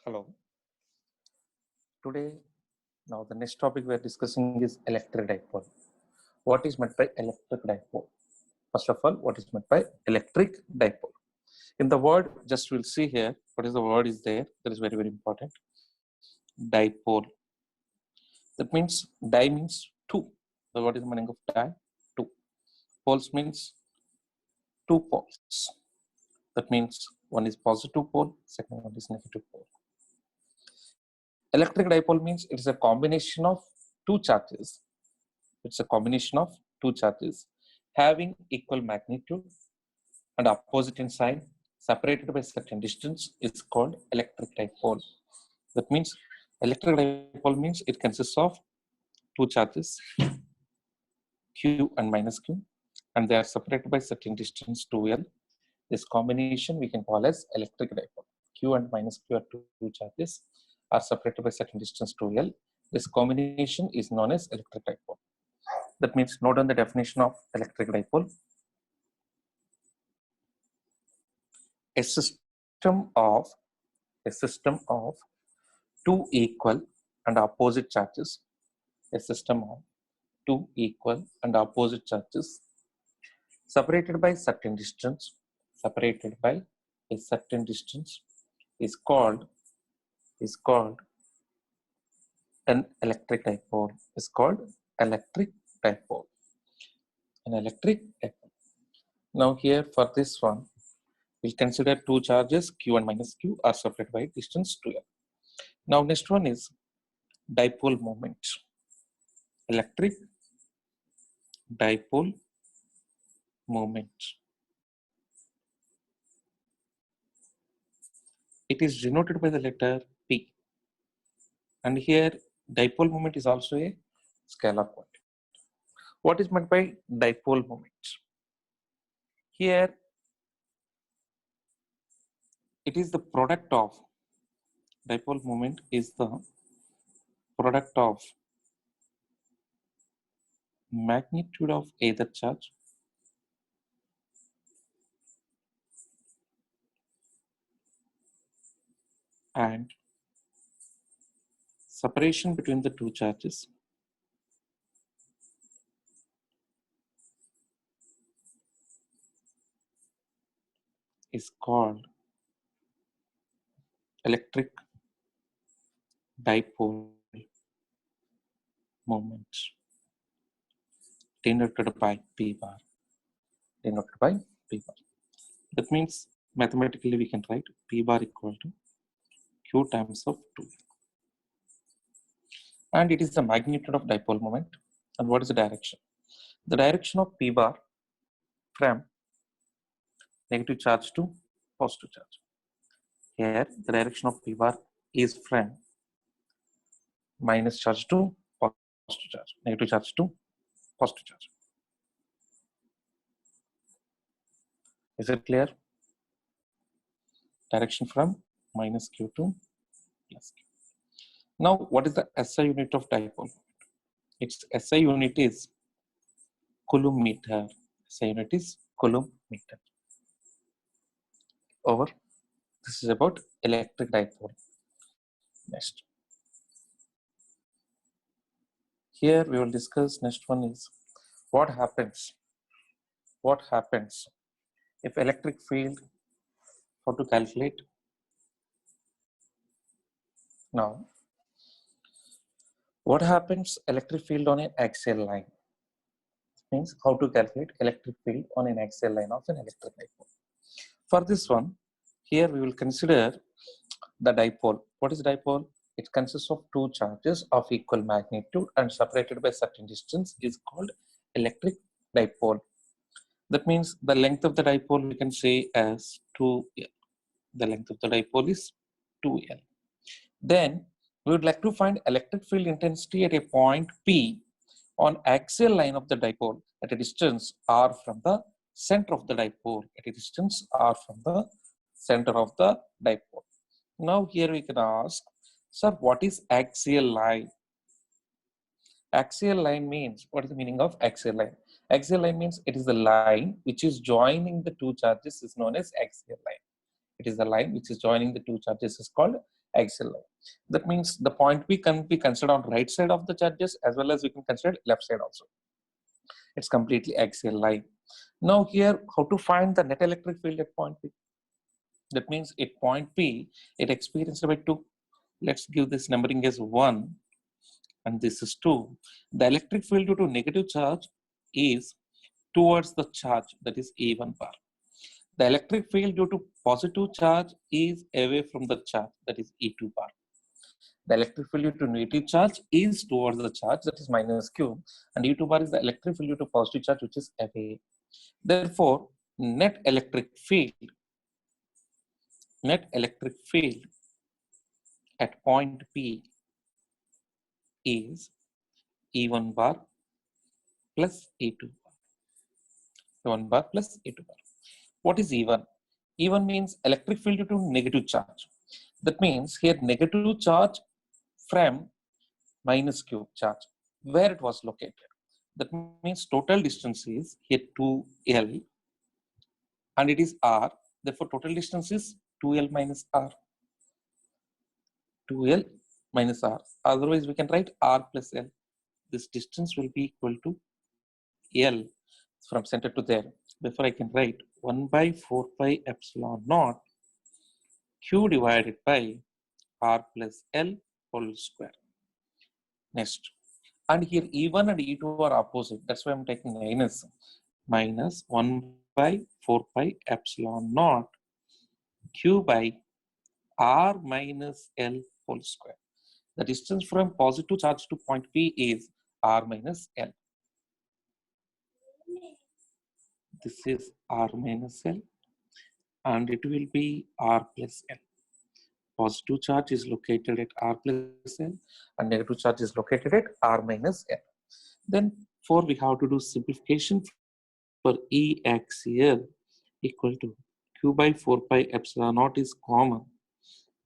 Hello. Today, now the next topic we are discussing is electric dipole. What is meant by electric dipole? First of all, what is meant by electric dipole? In the word, just we'll see here, what is the word is there. That is very, very important. Dipole. That means di means two. So what is the meaning of di? Two. Poles means two poles. That means one is positive pole, second one is negative pole. Electric dipole means it is a combination of two charges. It's a combination of two charges having equal magnitude and opposite in sign, separated by certain distance, is called electric dipole. That means electric dipole means it consists of two charges, Q and minus Q, and they are separated by certain distance 2L. This combination we can call as electric dipole. Q and minus Q are two charges are separated by certain distance 2L. This combination is known as electric dipole. That means note on the definition of electric dipole. A system of two equal and opposite charges. A system of two equal and opposite charges separated by certain distance. Separated by a certain distance is called an electric dipole. Is called electric dipole. An electric dipole. Now here for this one, we'll consider two charges Q and minus Q are separated by distance 2L. Now next one is dipole moment. Electric dipole moment. It is denoted by the letter P. And here dipole moment is also a scalar quantity. What is meant by dipole moment? Here it is the product of dipole moment is the product of magnitude of either charge and separation between the two charges is called electric dipole moment, denoted by P bar. Denoted by P bar. That means mathematically we can write P bar equal to Q times of 2. And it is the magnitude of dipole moment. And what is the direction? The direction of P bar from negative charge to positive charge. Here the direction of P bar is from minus charge to positive charge, negative charge to positive charge. Is it clear? Direction from minus Q to plus Q. Now, what is the SI unit of dipole? Its SI unit is coulomb meter. SI unit is coulomb meter. Over. This is about electric dipole. Next. Here we will discuss next one is what happens if electric field, how to calculate. Now, what happens electric field on an axial line? Means how to calculate electric field on an axial line of an electric dipole. For this one, here we will consider the dipole. What is dipole? It consists of two charges of equal magnitude and separated by certain distance is called electric dipole. That means the length of the dipole we can say as 2L. The length of the dipole is 2L. Then we would like to find electric field intensity at a point P on axial line of the dipole at a distance r from the center of the dipole, at a distance r from the center of the dipole. Now here we can ask, sir, what is axial line? Axial line means, what is the meaning of axial line? Axial line means it is the line which is joining the two charges is known as axial line. It is the line which is joining the two charges is called axial line. That means the point P can be considered on right side of the charges as well as we can consider left side also. It's completely axial line. Now here, how to find the net electric field at point P? That means at point P, it experienced by 2. Let's give this numbering as 1 and this is 2. The electric field due to negative charge is towards the charge, that is E1 bar. The electric field due to positive charge is away from the charge, that is E2 bar. The electric field due to negative charge is towards the charge, that is minus Q, and E2 bar is the electric field due to positive charge, which is away. Therefore, net electric field at point P is E1 bar plus E2 bar. E1 bar plus E2 bar. What is E1? E1 means electric field due to negative charge. That means here negative charge from minus Q charge, where it was located. That means total distance is here 2L and it is R. Therefore, total distance is 2L minus R. 2L minus R. Otherwise, we can write R plus L. This distance will be equal to L from center to there. Therefore, I can write 1 by 4 pi epsilon naught Q divided by R plus L whole square. Next. And here E1 and E2 are opposite. That's why I'm taking minus 1 by 4 pi epsilon naught Q by R minus L whole square. The distance from positive charge to point P is R minus L. This is R minus L and it will be R plus L. Positive charge is located at R plus L and negative charge is located at R minus L. Then we have to do simplification for E axial equal to Q by 4 pi epsilon naught is common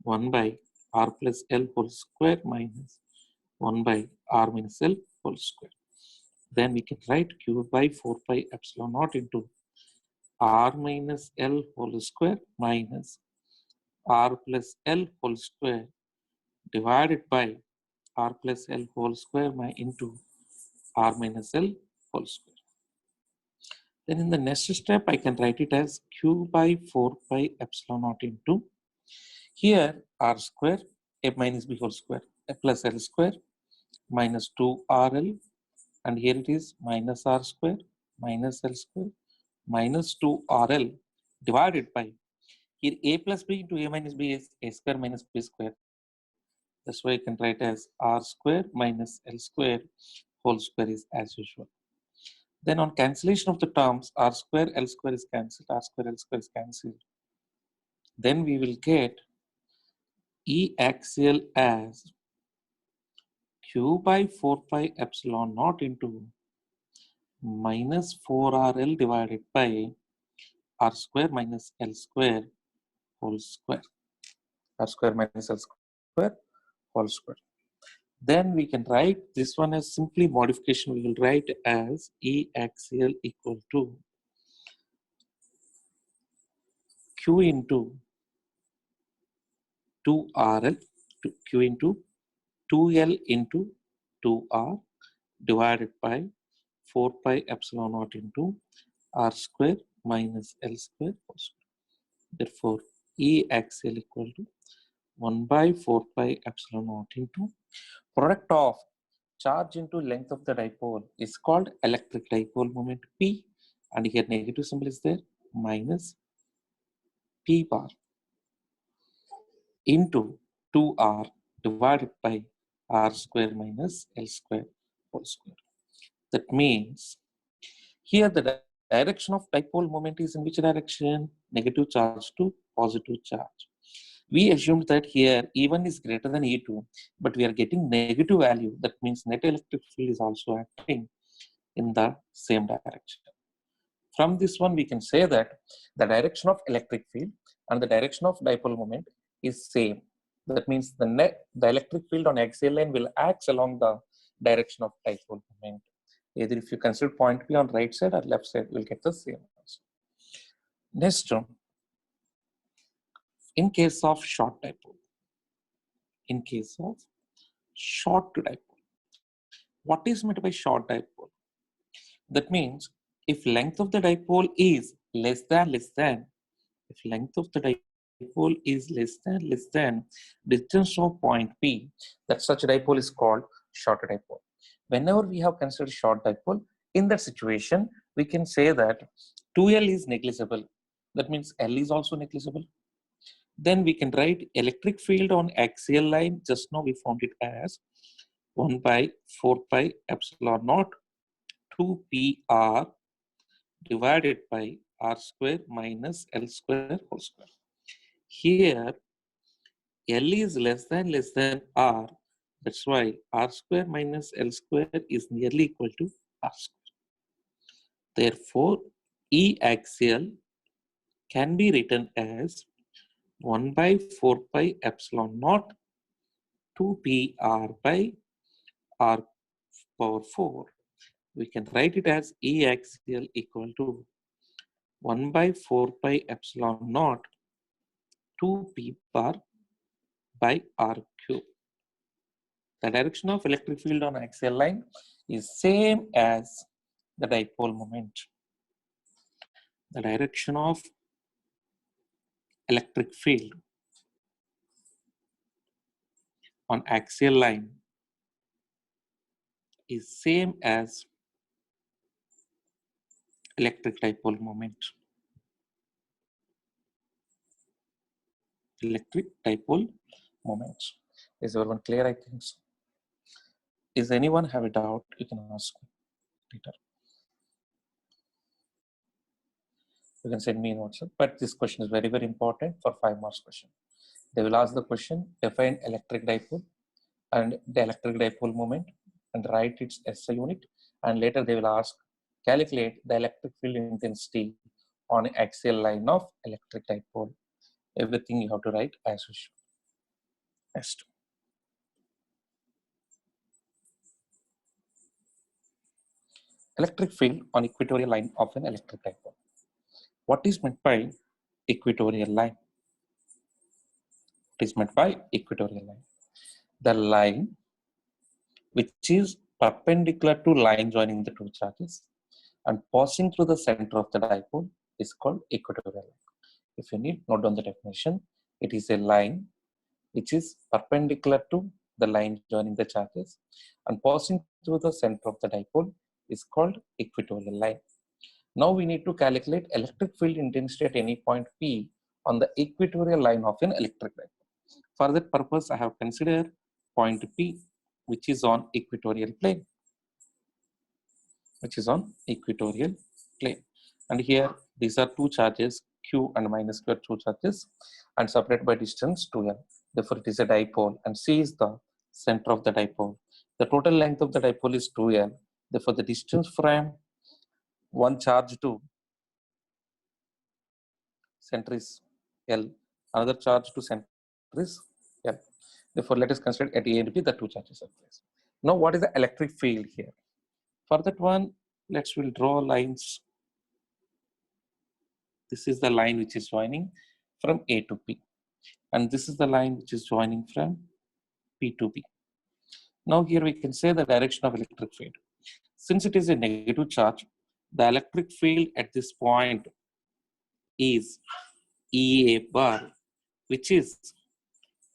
1 by R plus L whole square minus 1 by R minus L whole square. Then we can write Q by 4 pi epsilon naught into R minus L whole square minus R plus L whole square divided by R plus L whole square into R minus L whole square. Then in the next step, I can write it as Q by 4 pi epsilon naught into here R square, A minus B whole square, A plus L square minus 2RL, and here it is minus R square minus L square minus 2RL divided by here A plus B into A minus B is A square minus B square. That's why I can write as R square minus L square whole square is as usual. Then on cancellation of the terms, R square L square is cancelled, R square L square is cancelled. Then we will get E axial as Q by 4 pi epsilon naught into minus 4RL divided by R square minus L square whole square. R square minus L square whole square. Then we can write this one as simply modification. We will write as E axial equal to Q into 2RL, Q into 2L into 2R divided by 4 pi epsilon naught into R square minus L square whole square. Therefore, E axial equal to 1 by 4 pi epsilon naught into product of charge into length of the dipole is called electric dipole moment P, and here negative symbol is there, minus P bar into 2R divided by R square minus L square whole square. That means here the direction of dipole moment is in which direction? Negative charge to positive charge. We assumed that here E1 is greater than E2, but we are getting negative value. That means net electric field is also acting in the same direction. From this one, we can say that the direction of electric field and the direction of dipole moment is same. That means the electric field on axial line will act along the direction of dipole moment. Either if you consider point P on right side or left side, we'll get the same answer. Next, in case of short dipole, in case of short dipole. What is meant by short dipole? That means if length of the dipole is less than, if length of the dipole is less than distance of point P, that such a dipole is called short dipole. Whenever we have considered short dipole, in that situation, we can say that 2L is negligible. That means L is also negligible. Then we can write electric field on axial line. Just now we found it as 1 by 4 pi epsilon naught 2PR divided by R square minus L square whole square. Here, L is less than R. That's why R square minus L square is nearly equal to R square. Therefore, E axial can be written as 1 by 4 pi epsilon naught 2PR by R power 4. We can write it as E axial equal to 1 by 4 pi epsilon naught 2P bar by R cube. The direction of electric field on axial line is same as the dipole moment. The direction of electric field on axial line is same as electric dipole moment. Electric dipole moment. Is everyone clear? I think so. Is anyone have a doubt? You can ask me later. You can send me in WhatsApp. But this question is very, very important for 5 marks question. They will ask the question, define electric dipole and the electric dipole moment and write its SI unit. And later they will ask, calculate the electric field intensity on axial line of electric dipole. Everything you have to write as usual. Next. Electric field on equatorial line of an electric dipole. What is meant by equatorial line? What is meant by equatorial line? The line which is perpendicular to line joining the two charges and passing through the center of the dipole is called equatorial line. If you need, note down the definition. It is a line which is perpendicular to the line joining the charges and passing through the center of the dipole is called equatorial line. Now we need to calculate electric field intensity at any point P on the equatorial line of an electric dipole. For that purpose, I have considered point P, which is on equatorial plane. And here, these are two charges, Q and minus Q are two charges, and separated by distance 2L. Therefore, it is a dipole, and C is the center of the dipole. The total length of the dipole is 2L. Therefore, the distance from one charge to center is L. Another charge to center is L. Therefore, let us consider at A and B the two charges are placed. Now, what is the electric field here? For that one, we'll draw lines. This is the line which is joining from A to P. And this is the line which is joining from P to B. Now here we can say the direction of electric field. Since it is a negative charge, the electric field at this point is EA bar, which is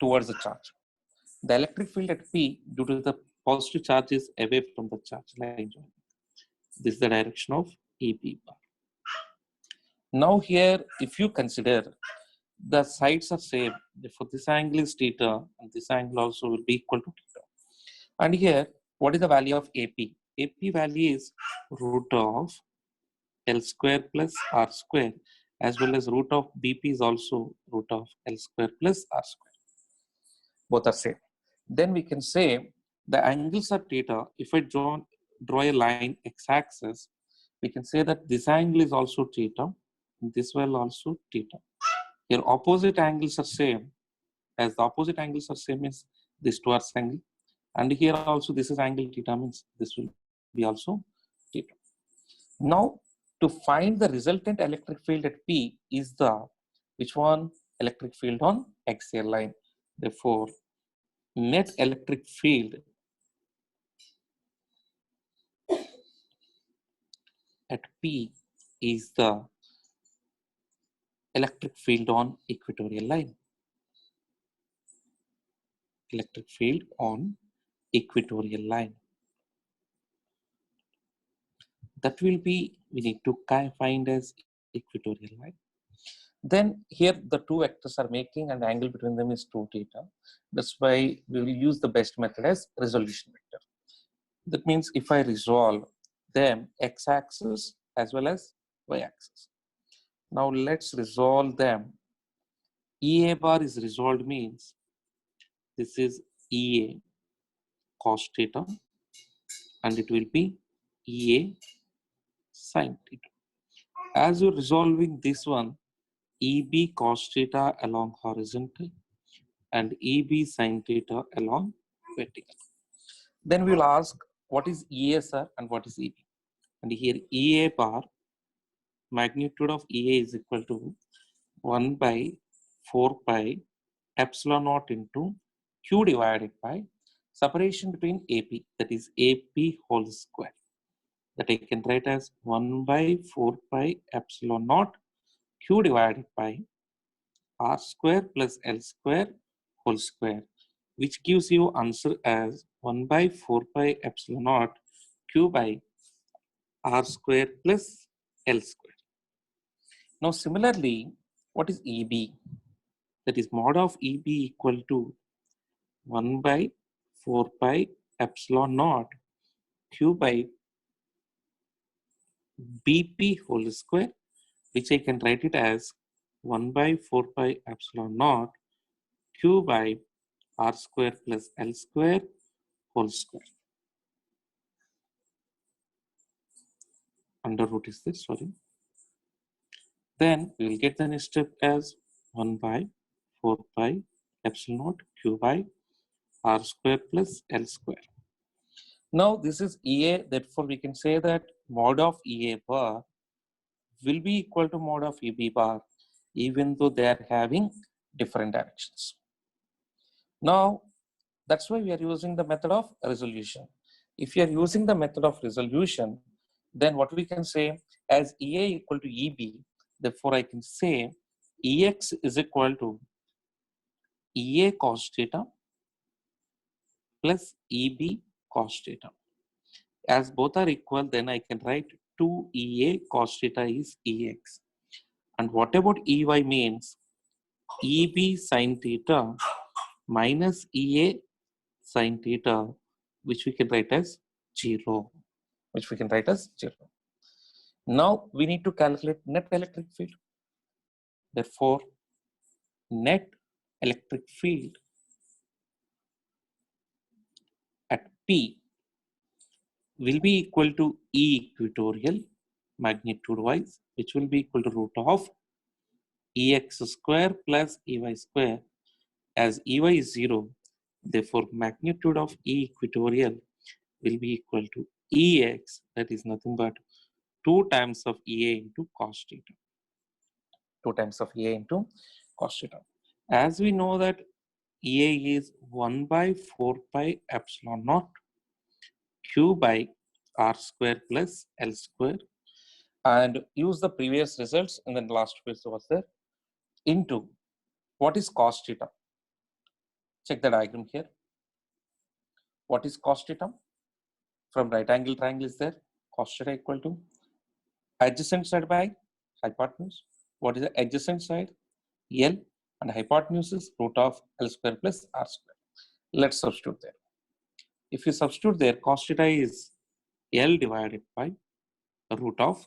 towards the charge. The electric field at P, due to the positive charge, is away from the charge line joining. This is the direction of EB bar. Now here, if you consider the sides are same, therefore this angle is theta and this angle also will be equal to theta. And here, what is the value of AP? AP value is root of L square plus R square, as well as root of BP is also root of L square plus R square. Both are same. Then we can say the angles are theta. If I draw a line x-axis, we can say that this angle is also theta, and this will also theta. Here opposite angles are same. As the opposite angles are same means this two are angle. And here also this is angle theta means this will be also theta. Now to find the resultant electric field at P is the which one? Electric field on axial line. Therefore net electric field at P is the electric field on equatorial line. Electric field on equatorial line. That will be, we need to find as equatorial line. Then here the two vectors are making and the angle between them is 2 theta. That's why we will use the best method as resolution vector. That means if I resolve them x-axis as well as y-axis. Now let's resolve them. EA bar is resolved means this is EA cos theta and it will be EA sin theta. As you're resolving this one, EB cos theta along horizontal and EB sin theta along vertical. Then we will ask what is EA, sir, and what is EB. And here EA bar, magnitude of EA is equal to 1 by 4 pi epsilon naught into Q divided by separation between AP, that is AP whole square. That I can write as 1 by 4 pi epsilon naught Q divided by R square plus L square whole square, which gives you answer as 1 by 4 pi epsilon naught Q by R square plus L square. Now similarly, what is EB? That is mod of EB equal to 1 by 4 pi epsilon naught Q by BP whole square, which I can write it as 1 by 4 pi epsilon naught Q by R square plus L square whole square. Under root is this, sorry. Then we will get the next step as 1 by 4 pi epsilon naught Q by R square plus L square. Now this is EA, therefore we can say that mod of EA bar will be equal to mod of EB bar, even though they are having different directions. Now that's why we are using the method of resolution. If you are using the method of resolution, then what we can say as EA equal to EB, therefore I can say EX is equal to EA cos theta plus EB cos theta. As both are equal, then I can write 2EA cos theta is EX. And what about EY means? EB sin theta minus EA sin theta, which we can write as 0. Now we need to calculate net electric field. Therefore, net electric field at P will be equal to E equatorial magnitude wise, which will be equal to root of EX square plus EY square. As EY is 0, therefore magnitude of E equatorial will be equal to EX, that is nothing but 2 times of EA into cos theta. 2 times of EA into cos theta. As we know that EA is 1 by 4 pi epsilon naught Q by R square plus L square, and use the previous results and then last phase was there into what is cos theta. Check the diagram here. What is cos theta? From right angle triangle is there, cos theta equal to adjacent side by hypotenuse. What is the adjacent side? L, and hypotenuse is root of L square plus R square. Let's substitute there. If you substitute there, cos theta is L divided by root of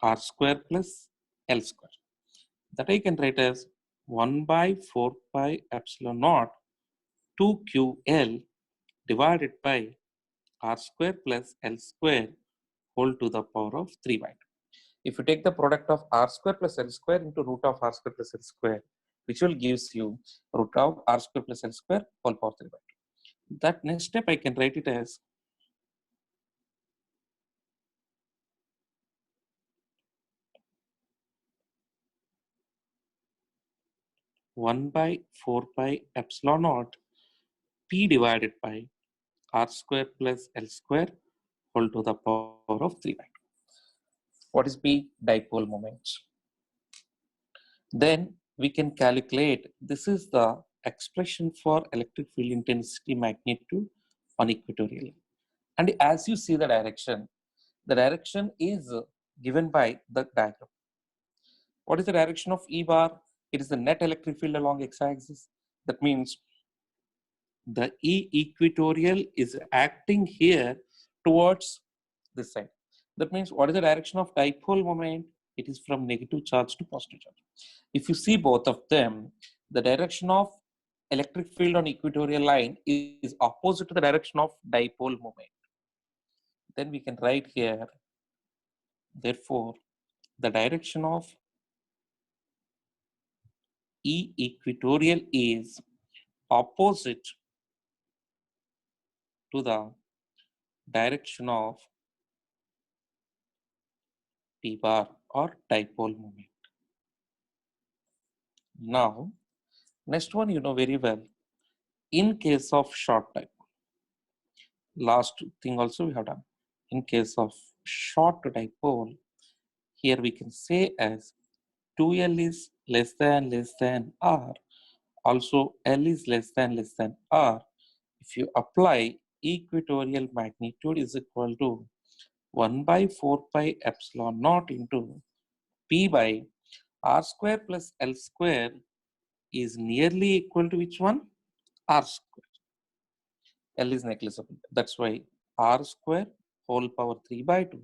R square plus L square. That I can write as 1 by 4 pi epsilon naught 2QL divided by R square plus L square whole to the power of 3 by 2. If you take the product of R square plus L square into root of R square plus L square, which will gives you root of R square plus L square whole power 3 by 2. That next step I can write it as 1 by 4 pi epsilon naught P divided by R square plus L square whole to the power of 3 by 2. What is P? Dipole moment. Then we can calculate, this is the expression for electric field intensity magnitude on equatorial. And as you see the direction is given by the diagram. What is the direction of E bar? It is the net electric field along x-axis. That means the E equatorial is acting here towards this side. That means what is the direction of dipole moment? It is from negative charge to positive charge. If you see both of them, the direction of electric field on equatorial line is opposite to the direction of dipole moment. Then we can write here, therefore, the direction of E equatorial is opposite to the direction of P bar or dipole moment. Now, next one you know very well. In case of short dipole, last thing also we have done. In case of short dipole, here we can say as 2L is less than R. Also, L is less than R. If you apply equatorial magnitude is equal to 1 by 4 pi epsilon naught into P by R square plus L square is nearly equal to which one? R square. L is negligible. That's why R square whole power 3 by 2,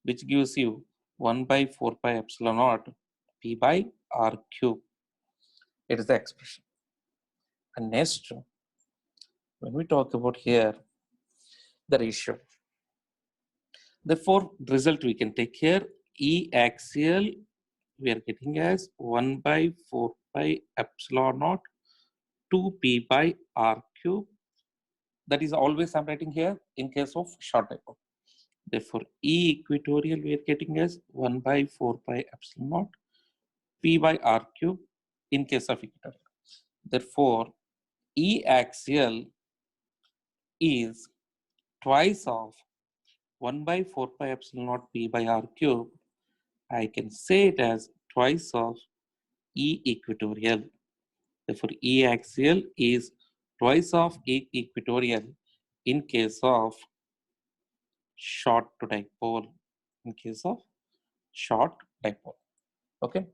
which gives you 1 by 4 pi epsilon naught P by R cube. It is the expression. And next, when we talk about here, the ratio. Therefore, result we can take here, E axial we are getting as 1 by 4 pi epsilon naught 2 P by R cube. That is always I'm writing here in case of short dipole. Therefore, E equatorial we are getting as 1 by 4 pi epsilon naught P by R cube in case of equatorial. Therefore, E axial is twice of 1 by 4 pi epsilon naught P by R cube. I can say it as twice of E equatorial. Therefore, E axial is twice of E equatorial in case of short dipole. In case of short dipole. Okay.